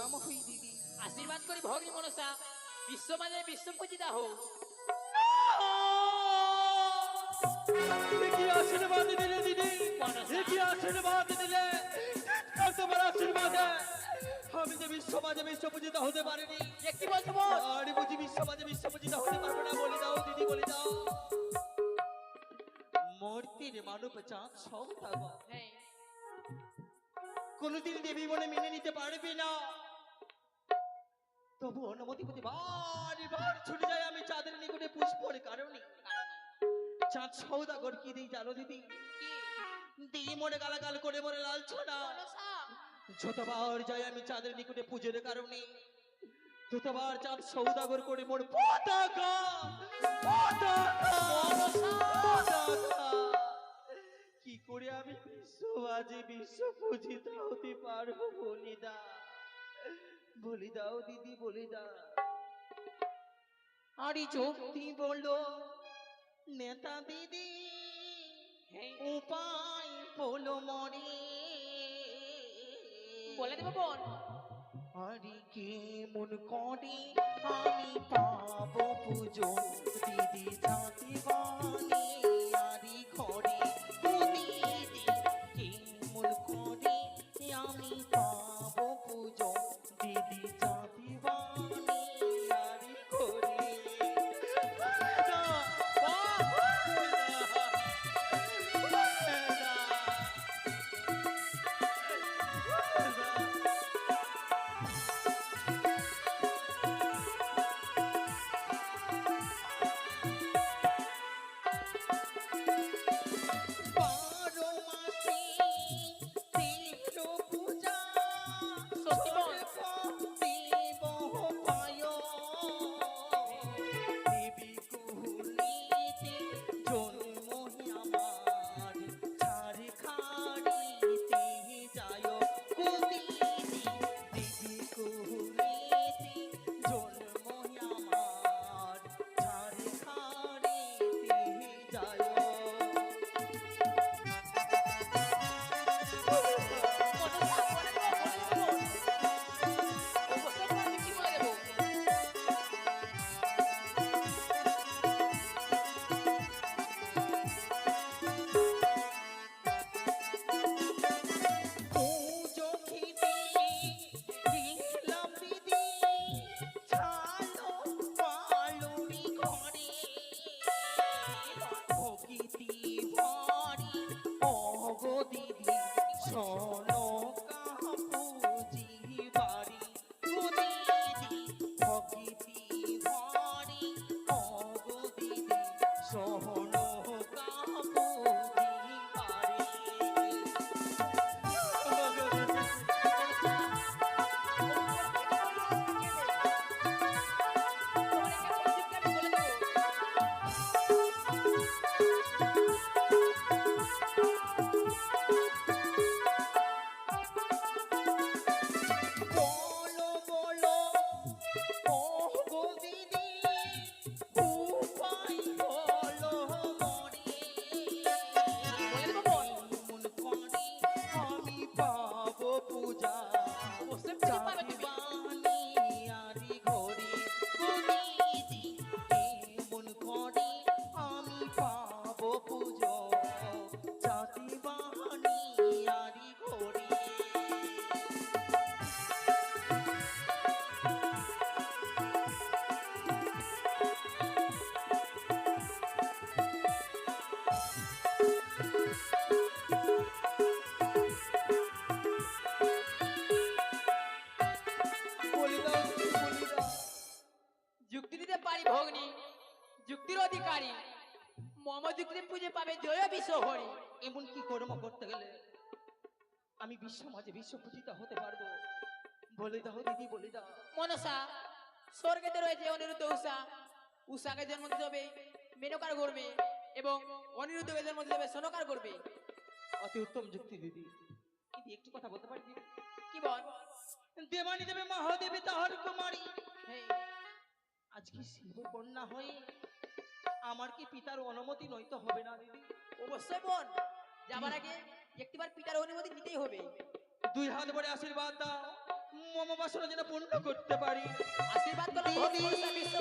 প্রণাম হই দিদি। আশীর্বাদ করি ভগ্নী মনসা বিশ্ব মানে বিশ্ব পূজিতা হোক। কি আশীর্বাদ দিলে দিদি, কি আশীর্বাদ দিলে, তোমার আশীর্বাদে আমি যে বিশ্ব মাঝে বিশ্ব পূজিত হতে পারিনি। কি বলছো বল? আর বুঝি বিশ্ব মাঝে বিশ্ব পূজিত হতে পারবো না? বলে দাও দিদি, বলে দাও। মূর্তির মানব চাঁদ সব থাকবো, হ্যাঁ কোনদিন দেবী মনে মেনে নিতে পারবে না। তবু অনুমতি পেতে বার ছুটে যায় আমি চাঁদের নিকটে পুষ্পর কারণে। চাঁদ সৌদাগর কি দিই জানো দিদি? দিই মনে গালাগাল করে মরে লালছনা। যতবার যাই আমি চাঁদের নিকটে পুজোর কারণে, ততবার চাঁদ সৌদাগর করে মোর পতাকা পতাকা পতাকা। কি করে আমি বিশ্ববাজি বিশ্ব পূজিত হতে পারবো? বলি দাও, বলি দাও দিদি, বলি দাও। আরে যুক্তি বলো নেতা দিদি, উপায় বলো মরে। বলে দেবো বোন। আরে কেমন করে আমি পাবো পুজো দিদি জাতি বাণী আরি ঘরে? ও দিদি কেমন করে আমি পাবো পুজো দিদি জাতি বাণী আরি ঘরে? যুক্তি দিতে পারি ভগ্নী, যুক্তির অধিকারী মম যুক্তি পুজো পাবে জয় বিশ্ব হরি। এমন কি কর্ম করতে গেলে আমি বিশ্ব মাঝে বিশ্ব পূজিত হতে পারবো? বলে দাও দিদি, বলে দাও। মনসা স্বর্গেতে রয়েছে অনিরুদ্ধ উষা, উষাকে জন্ম দেবে মেনকার গর্বে এবং অনিরুদ্ধকে জন্ম দেবে সনকার গর্বে। অতি উত্তম যুক্তি দিদি, কিন্তু একটু কথা বলতে পারি দিদি? কি বল? দেবানী দেবে মহাদেবী তাহার কুমারী হ্যাঁ আজকে শিব কন্যা হয়ে আমার কি পিতার অনুমতি নইতে হবে না দিদি? অবশ্যই বোন, যাবার আগে একটিবার পিতার অনুমতি নিতেই হবে। দুই হাত ভরে আশীর্বাদ দাও মম বাসনা যেন পূর্ণ করতে পারি। আশীর্বাদ করো দিদি। মনসা বিশ্ব